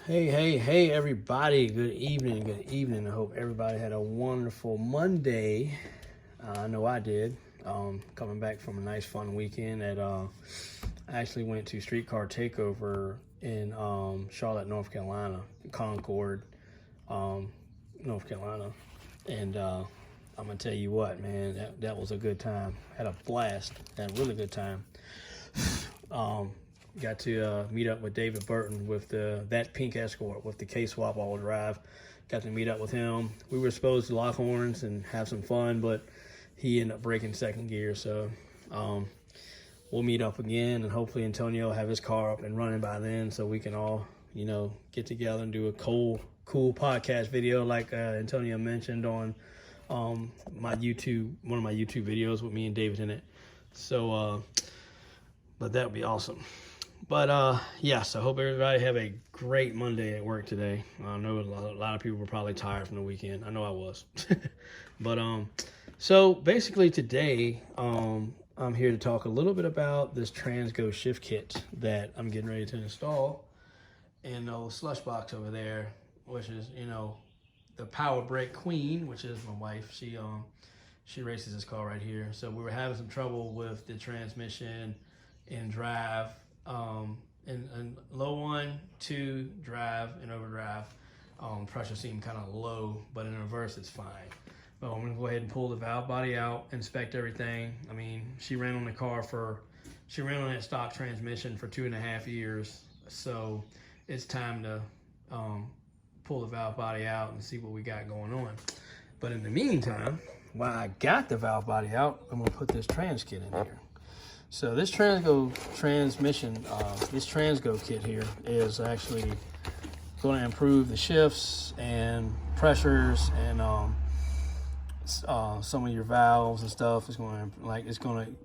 Hey, everybody. Good evening. I hope everybody had a wonderful Monday. I know I did. Coming back from a nice, fun weekend at, I actually went to Streetcar Takeover in Charlotte, North Carolina, Concord, North Carolina. And I'm going to tell you what, man, that was a good time. Had a blast. Had a really good time. Got to meet up with David Burton with that pink Escort with the K-swap all drive. Got to meet up with him. We were supposed to lock horns and have some fun, but he ended up breaking second gear. So we'll meet up again, and hopefully Antonio will have his car up and running by then, so we can all, get together and do a cool podcast video like Antonio mentioned on one of my YouTube videos with me and David in it. So, but that would be awesome. But yes, I hope everybody have a great Monday at work today. I know a lot of people were probably tired from the weekend. I know I was. But so basically today, I'm here to talk a little bit about this transgo shift kit that I'm getting ready to install in the old slush box over there, which is, the Power Brake Queen, which is my wife. She races this car right here. So we were having some trouble with the transmission in drive. In low 1, 2, drive, and overdrive, pressure seemed kind of low, but in reverse it's fine. But I'm gonna go ahead and pull the valve body out, inspect everything. I mean, she ran on that stock transmission for 2.5 years, so it's time to pull the valve body out and see what we got going on. But in the meantime, while I got the valve body out, I'm gonna put this trans kit in here. So this transgo kit here is actually going to improve the shifts and pressures and some of your valves and stuff. It's going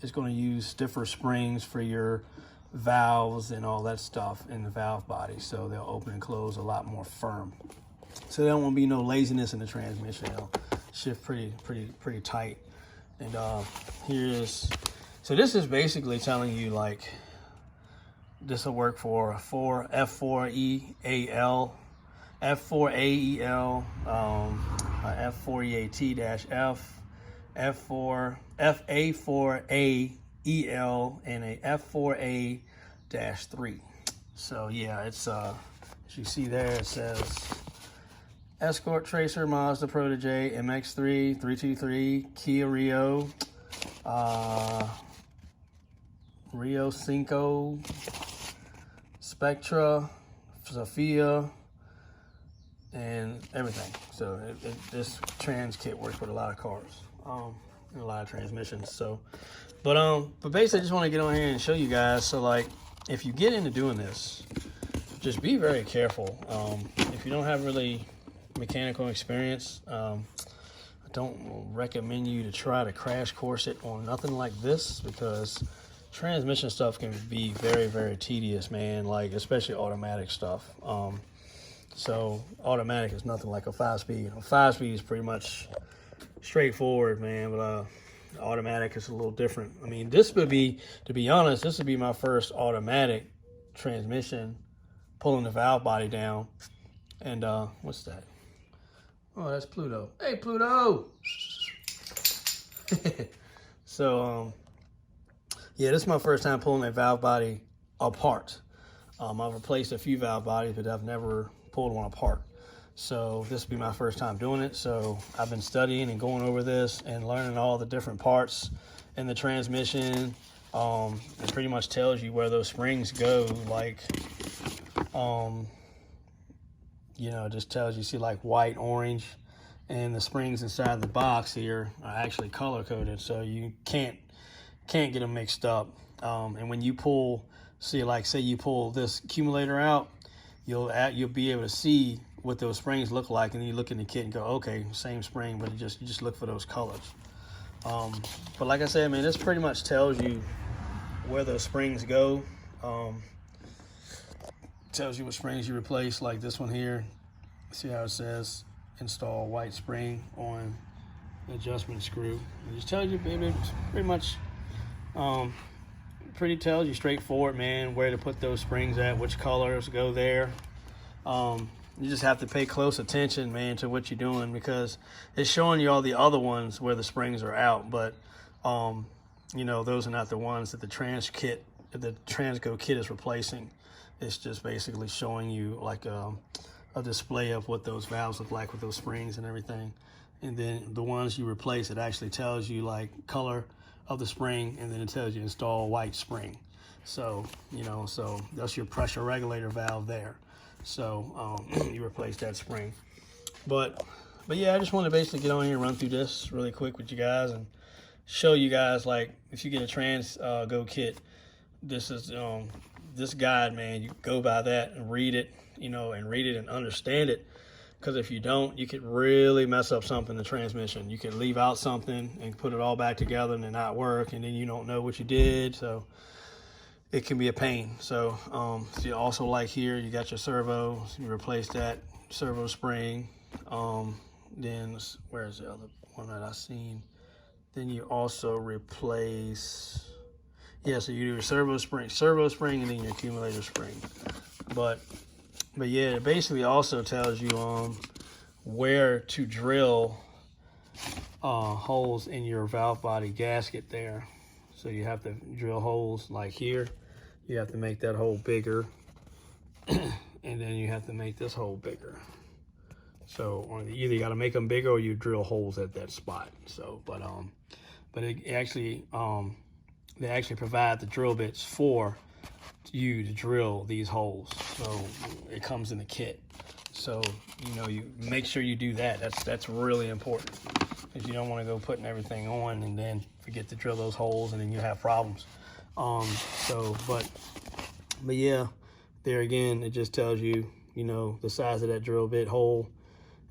to use stiffer springs for your valves and all that stuff in the valve body, so they'll open and close a lot more firm. So there won't be no laziness in the transmission. They'll shift pretty tight. And so this is basically telling you, like, this will work for F4EAL, F4AEL, F4EAT-F, FA4AEL, and a F4A-3. So yeah, it's as you see there, it says Escort Tracer, Mazda Protege, MX-3, 323, Kia Rio, Rio Cinco, Spectra, Sophia, and everything. So this trans kit works with a lot of cars, and a lot of transmissions. So, but basically, I just want to get on here and show you guys. So, like, if you get into doing this, just be very careful. If you don't have really mechanical experience, I don't recommend you to try to crash course it on nothing like this, because transmission stuff can be very, very tedious, man, like especially automatic stuff. So automatic is nothing like a 5-speed. A 5-speed is pretty much straightforward, man, but automatic is a little different. I mean, this would be, to be honest, this would be my first automatic transmission, pulling the valve body down. And what's that? Oh, that's Pluto. Hey, Pluto! So, yeah, this is my first time pulling that valve body apart. I've replaced a few valve bodies, but I've never pulled one apart. So this will be my first time doing it. So I've been studying and going over this and learning all the different parts in the transmission. It pretty much tells you where those springs go. Like, it just tells you, see, like white, orange, and the springs inside the box here are actually color coded, so you can't get them mixed up. And when you pull, see, like, say you pull this accumulator out, you'll be able to see what those springs look like, and then you look in the kit and go, okay, same spring, but you just look for those colors. But like I said, man, this pretty much tells you where those springs go. Tells you what springs you replace, like this one here. See how it says install white spring on the adjustment screw. It just tells you, baby, pretty much tells you straightforward, man, where to put those springs at, which colors go there. You just have to pay close attention, man, to what you're doing, because it's showing you all the other ones where the springs are out, but you know, those are not the ones that the transgo kit is replacing. It's just basically showing you like a display of what those valves look like with those springs and everything. And then the ones you replace, it actually tells you like color of the spring, and then it tells you install white spring. So, you know, so that's your pressure regulator valve there. So you replace that spring. But yeah, I just want to basically get on here and run through this really quick with you guys and show you guys, like, if you get a transgo kit, this is this guide, man. You go by that and read it, you know, and read it and understand it. Because if you don't, you could really mess up something in the transmission. You could leave out something and put it all back together and it not work, and then you don't know what you did. So it can be a pain. So, so you also, like here, you got your servo. You replace that servo spring. Then where's the other one that I seen? Then you also replace, yeah, so you do your servo spring, and then your accumulator spring. But yeah, it basically also tells you where to drill holes in your valve body gasket there. So you have to drill holes like here. You have to make that hole bigger, and then you have to make this hole bigger. So either you got to make them bigger or you drill holes at that spot. So, but it actually they actually provide the drill bits for you to drill these holes. So it comes in the kit. So, you know, you make sure you do that. That's really important, because you don't want to go putting everything on and then forget to drill those holes, and then you have problems. But yeah, there again, it just tells you, you know, the size of that drill bit hole,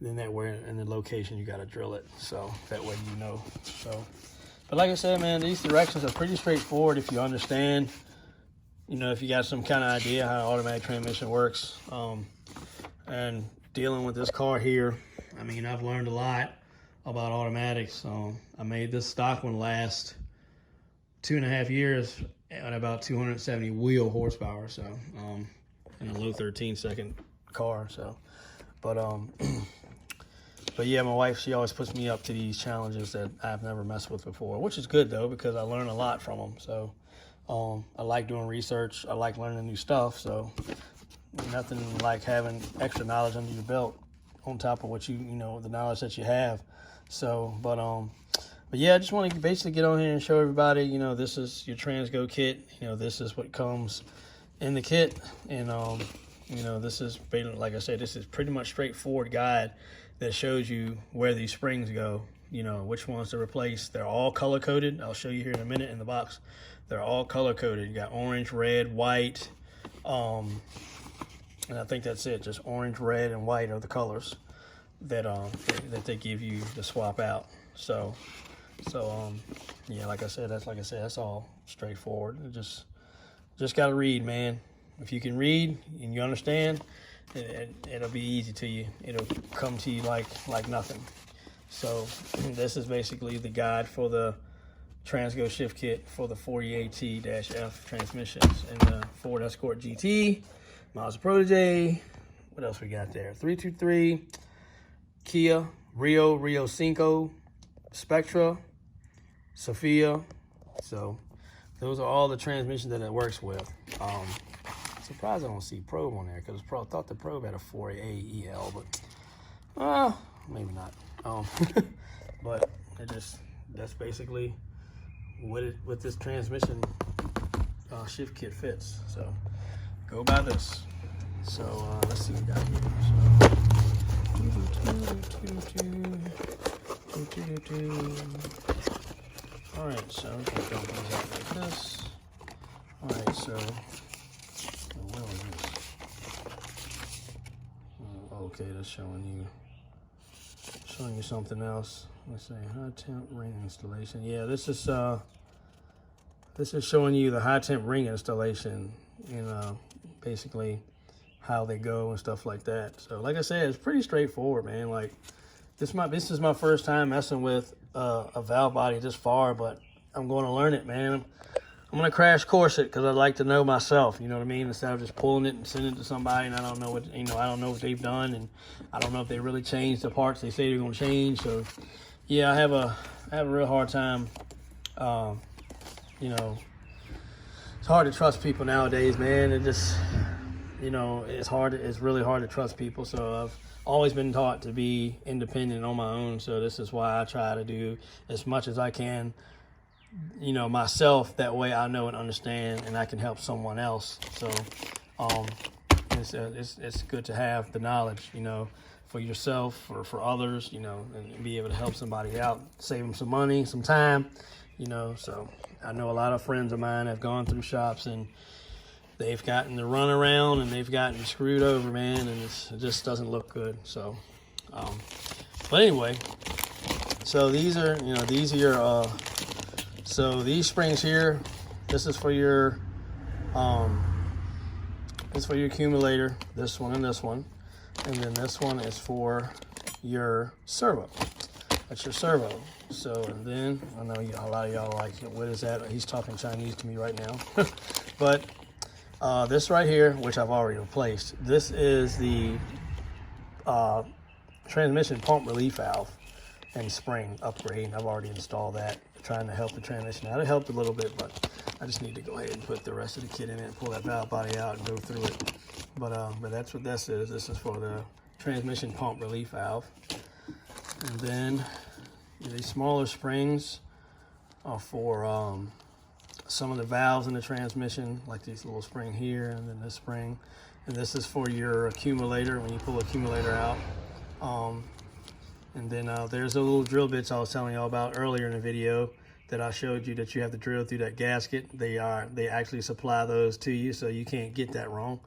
then that where in the location you got to drill it. So that way you know. So, but like I said, man, these directions are pretty straightforward if you understand. You know, if you got some kind of idea how automatic transmission works. And dealing with this car here, I mean, I've learned a lot about automatics. I made this stock one last 2.5 years at about 270 wheel horsepower. So, in a low 13-second car. So, but yeah, my wife, she always puts me up to these challenges that I've never messed with before, which is good though, because I learn a lot from them. So, I like doing research. I like learning new stuff. So nothing like having extra knowledge under your belt on top of what you know, the knowledge that you have. So, but yeah, I just want to basically get on here and show everybody, you know, this is your transgo kit. You know, this is what comes in the kit. And, you know, this is, like I said, this is pretty much straightforward guide that shows you where these springs go, you know, which ones to replace. They're all color coded. I'll show you here in a minute in the box. They're all color coded. You got orange, red, white, and I think that's it. Just orange, red, and white are the colors that they give you to swap out. So yeah, like I said, that's all straightforward. Just gotta read, man. If you can read and you understand, it'll be easy to you. It'll come to you like nothing. So this is basically the guide for the transgo shift kit for the 4EAT-F transmissions and the Ford Escort GT, Mazda Protege. What else we got there? 323, Kia, Rio Cinco, Spectra, Sophia. So those are all the transmissions that it works with. Surprised I don't see probe on there, because I thought the probe had a 4EAT-EL, but maybe not. But that's basically what this transmission shift kit fits. So go by this. So let's see what we got here. So, all right, so just dump these out like this. All right, so what was this? Okay, that's showing you something else. Let's say high temp ring installation. Yeah, this is showing you the high temp ring installation, and basically how they go and stuff like that. So like I said, it's pretty straightforward, man. Like this is my first time messing with a valve body this far, but I'm going to learn it, man. I'm gonna crash course it because I'd like to know myself. You know what I mean? Instead of just pulling it and sending it to somebody, and I don't know what I don't know what they've done, and I don't know if they really changed the parts they say they're gonna change. So, yeah, I have a real hard time. You know, it's hard to trust people nowadays, man. It just, you know, it's hard. It's really hard to trust people. So I've always been taught to be independent on my own. So this is why I try to do as much as I can, you know, myself. That way I know and understand, and I can help someone else. So it's good to have the knowledge, you know, for yourself or for others, you know, and be able to help somebody out, save them some money, some time, you know. So I know a lot of friends of mine have gone through shops and they've gotten the run around and they've gotten screwed over, man, and it just doesn't look good. So, but anyway, so these are, you know, these are your, so these springs here, this is for your, this is for your accumulator, this one and this one, and then this one is for your servo. That's your servo. So, and then I know a lot of y'all are like, what is that? He's talking Chinese to me right now. But this right here, which I've already replaced, this is the transmission pump relief valve and spring upgrade. I've already installed that, trying to help the transmission out. It helped a little bit, but I just need to go ahead and put the rest of the kit in it and pull that valve body out and go through it. But that's what this is. This is for the transmission pump relief valve. And then these smaller springs are for some of the valves in the transmission, like this little spring here, and then this spring. And this is for your accumulator when you pull the accumulator out. And then there's the little drill bits I was telling y'all about earlier in the video that I showed you that you have to drill through that gasket. They actually supply those to you, so you can't get that wrong.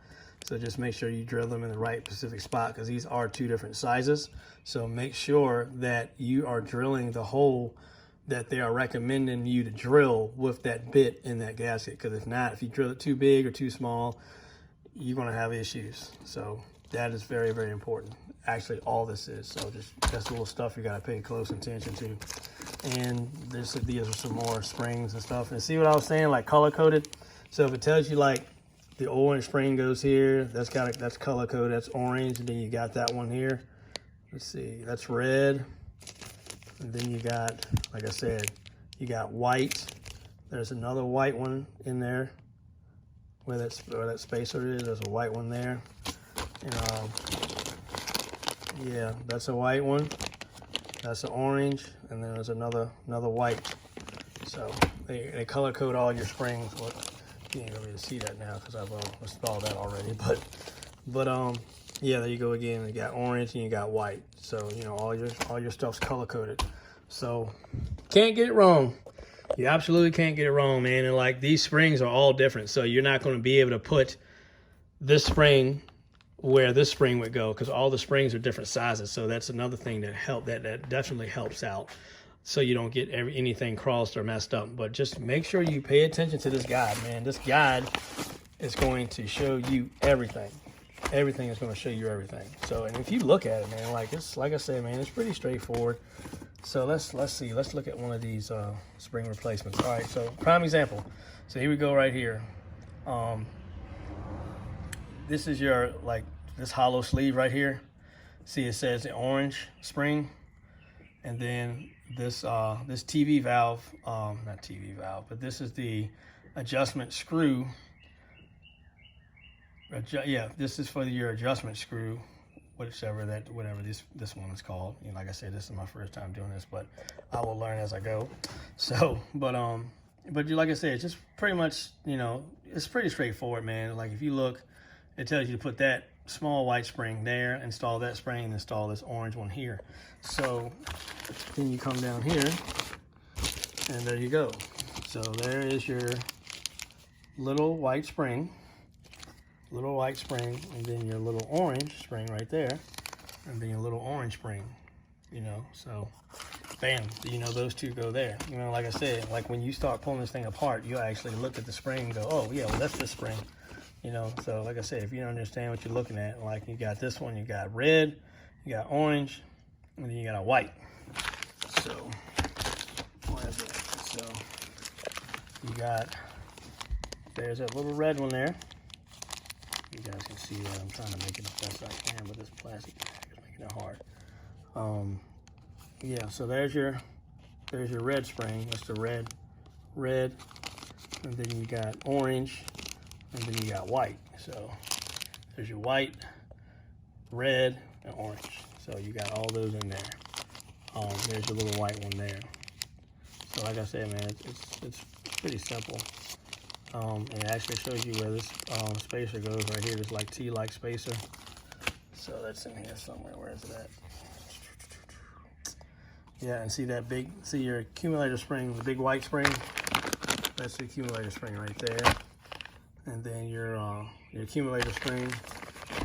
So just make sure you drill them in the right specific spot, because these are two different sizes. So make sure that you are drilling the hole that they are recommending you to drill with that bit in that gasket. Because if not, if you drill it too big or too small, you're going to have issues. So that is very, very important. Actually, all this is. So that's little stuff you got to pay close attention to. And these are some more springs and stuff. And see what I was saying, like color coded. So if it tells you like the orange spring goes here, that's color coded, that's orange. And then you got that one here. Let's see, that's red. And then you got, like I said, you got white. There's another white one in there. Where that spacer is, there's a white one there. And yeah, that's a white one. That's an orange, and then there's another white. So they color code all your springs. Well, you ain't gonna be able to see that now because I've installed that already. But yeah, there you go again. You got orange and you got white. So you know all your stuff's color coded. So can't get it wrong. You absolutely can't get it wrong, man. And like these springs are all different, so you're not going to be able to put this spring where this spring would go, because all the springs are different sizes. So that's another thing that definitely helps out, so you don't get anything crossed or messed up. But just make sure you pay attention to this guide, man. This guide is going to show you everything. Everything is going to show you everything. So, and if you look at it, man, like I said, man, it's pretty straightforward. So let's see. Let's look at one of these spring replacements. All right. So prime example. So here we go right here. This is your this hollow sleeve right here. See, it says the orange spring, and then this this TV valve, not TV valve, but this is the adjustment screw. Yeah, this is for your adjustment screw, whatever this one is called. You know, like I said, this is my first time doing this, but I will learn as I go. So, but like I said, it's just pretty much, you know, it's pretty straightforward, man. Like if you look, it tells you to put that small white spring there, install that spring, and install this orange one here. So then you come down here, and there you go. So there is your little white spring, and then your little orange spring right there, and then your little orange spring, you know. So bam, you know, those two go there. You know, like I said, like when you start pulling this thing apart, you actually look at the spring and go, oh yeah, well that's this spring, you know. So like I said, if you don't understand what you're looking at, like you got this one, you got red, you got orange, and then you got a white. So what is it? So you got there's that little red one there. You guys can see that. I'm trying to make it the best I can, but this plastic bag is making it hard. Yeah, so there's your red spring. That's the red, and then you got orange, and then you got white. So there's your white, red, and orange. So you got all those in there. There's your little white one there. So like I said, man, it's pretty simple. It actually shows you where this spacer goes right here. This like T-like spacer. So that's in here somewhere. Where is it at? Yeah, and see that see your accumulator spring, the big white spring? That's the accumulator spring right there. And then your accumulator spring,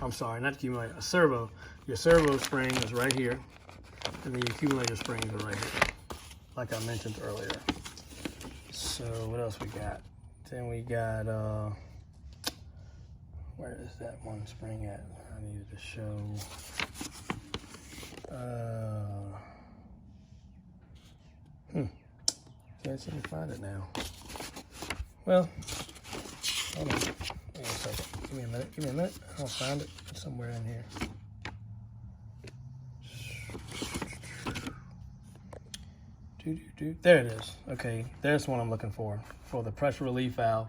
I'm sorry, not accumulator, a servo. Your servo spring is right here. And then your accumulator springs are right here, like I mentioned earlier. So what else we got? Then we got, where is that one spring at? I needed to show. Can't seem to find it now. Well, hold on. Wait a second. Give me a minute. I'll find it. It's somewhere in here. There it is. Okay, there's one I'm looking for the pressure relief valve.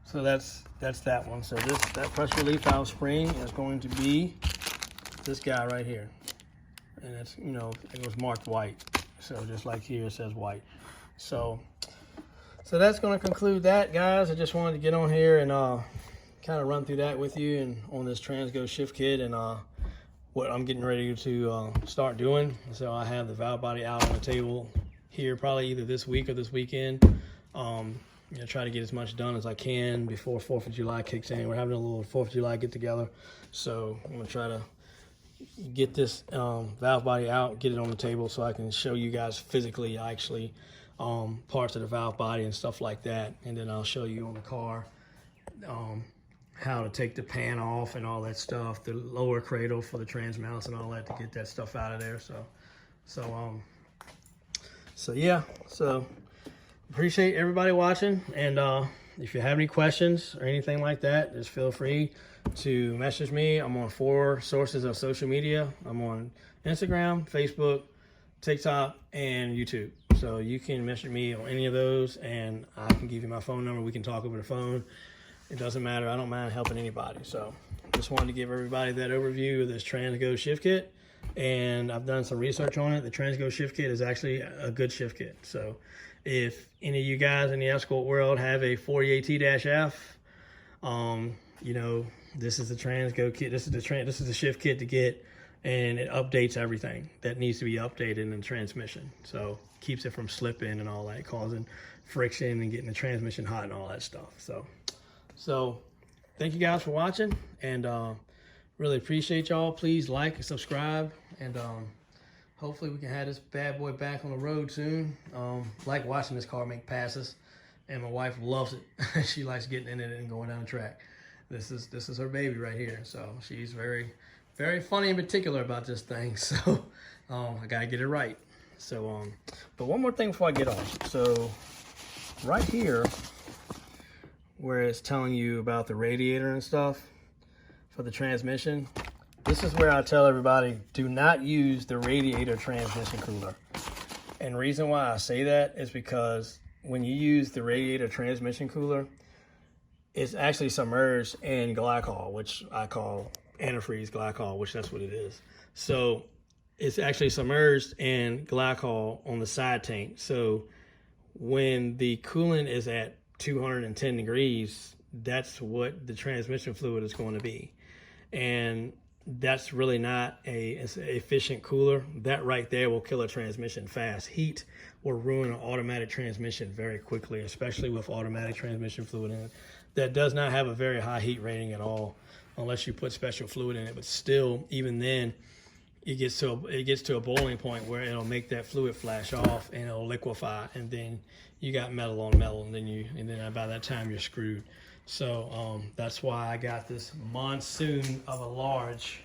So that's that one. So that pressure relief valve spring is going to be this guy right here, and it's, you know, it was marked white. So just like here it says white. So that's going to conclude that, guys. I just wanted to get on here and kind of run through that with you and on this transgo shift kit and what I'm getting ready to start doing. So I have the valve body out on the table here probably either this week or this weekend. You know, try to get as much done as I can before 4th of July kicks in. We're having a little 4th of July get together. So I'm gonna try to get this valve body out, get it on the table so I can show you guys physically actually parts of the valve body and stuff like that. And then I'll show you on the car how to take the pan off and all that stuff, the lower cradle for the trans mounts and all that to get that stuff out of there. So yeah, so appreciate everybody watching, and if you have any questions or anything like that, just feel free to message me. I'm on 4 sources of social media. I'm on Instagram, Facebook, TikTok, and YouTube. So you can message me on any of those, and I can give you my phone number. We can talk over the phone. It doesn't matter. I don't mind helping anybody. So just wanted to give everybody that overview of this transgo shift kit. And I've done some research on it. The transgo shift kit is actually a good shift kit. So if any of you guys in the escort world have a 4EAT-F, you know, this is the transgo kit. This is the shift kit to get, and it updates everything that needs to be updated in the transmission. So keeps it from slipping and all that, causing friction and getting the transmission hot and all that stuff. So thank you guys for watching, and really appreciate y'all. Please like and subscribe, and hopefully we can have this bad boy back on the road soon. Like watching this car make passes, and my wife loves it. She likes getting in it and going down the track. This is her baby right here. So she's very, very funny and particular about this thing. So I gotta get it right. So but one more thing before I get on. So right here, where it's telling you about the radiator and stuff for the transmission, this is where I tell everybody, do not use the Radiator transmission cooler. And the reason why I say that is because when you use the Radiator transmission cooler, it's actually submerged in glycol, which I call antifreeze glycol, which that's what it is. So it's actually submerged in glycol on the side tank. So when the coolant is at 210 degrees, that's what the transmission fluid is going to be. And that's really not it's an efficient cooler. That right there will kill a transmission fast. Heat will ruin an automatic transmission very quickly, especially with automatic transmission fluid in it. That does not have a very high heat rating at all, unless you put special fluid in it. But still, even then, it gets to a boiling point where it'll make that fluid flash off and it'll liquefy, and then you got metal on metal, and then by that time you're screwed. So that's why I got this monsoon of a large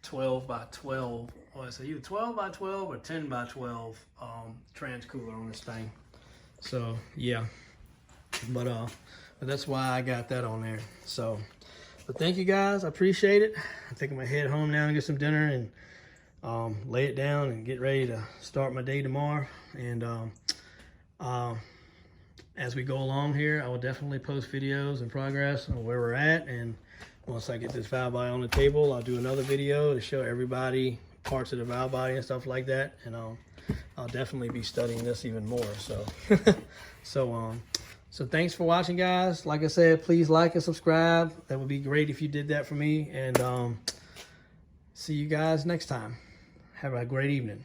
12 by 12, or it's either 12 by 12 or 10 by 12 trans cooler on this thing. So yeah, but But that's why I got that on there. So, but thank you guys. I appreciate it. I think I'm gonna head home now and get some dinner and lay it down and get ready to start my day tomorrow. And as we go along here, I will definitely post videos and progress on where we're at. And once I get this valve body on the table, I'll do another video to show everybody parts of the valve body and stuff like that. And I'll definitely be studying this even more. So, so thanks for watching, guys. Like I said, please like and subscribe. That would be great if you did that for me. And see you guys next time. Have a great evening.